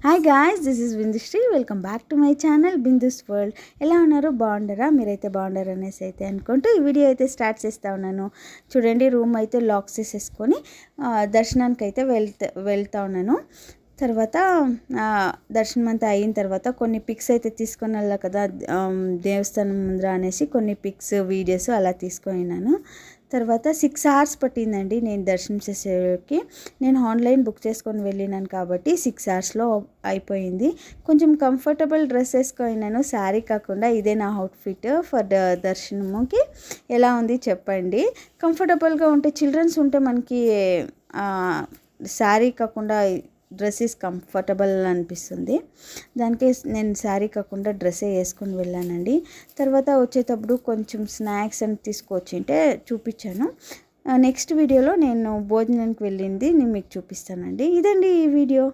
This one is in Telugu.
Hi guys, this is Bindusri. Welcome back to my channel Bindu's world. ఎలా ఉన్నారు? బాగుండరా? మీరైతే బాగుండరు అనేసి అయితే అనుకుంటూ ఈ వీడియో అయితే స్టార్ట్ చేస్తూ ఉన్నాను. చూడండి, రూమ్ అయితే లాక్ చేసేసుకొని దర్శనానికి అయితే వెళ్తా ఉన్నాను. తర్వాత దర్శనం అంతా అయిన తర్వాత కొన్ని పిక్స్ అయితే తీసుకొని వెళ్ళా కదా దేవస్థానం ముందర అనేసి, కొన్ని పిక్స్ వీడియోస్ అలా తీసుకున్నాను. తర్వాత 6 hours పట్టిందండి నేను దర్శనం చేసేకి. నేను ఆన్లైన్ బుక్ చేసుకొని వెళ్ళినాను కాబట్టి 6 hours అయిపోయింది. కొంచెం కంఫర్టబుల్ డ్రెస్ వేసుకున్నాను, శారీ కాకుండా. ఇదే నా అవుట్ఫిట్ ఫర్ దర్శనముకి. ఎలా ఉంది చెప్పండి. కంఫర్టబుల్గా ఉంటే, చిల్డ్రన్స్ ఉంటే మనకి శారీ కాకుండా డ్రెస్ ఈజ్ కంఫర్టబుల్ అనిపిస్తుంది. దానికే నేను శారీ కాకుండా డ్రెస్సే వేసుకొని వెళ్ళానండి. తర్వాత వచ్చేటప్పుడు కొంచెం స్నాక్స్ అని తీసుకొచ్చింటే చూపించాను. నెక్స్ట్ వీడియోలో నేను భోజనానికి వెళ్ళింది నేను మీకు చూపిస్తానండి. ఇదండి ఈ వీడియో.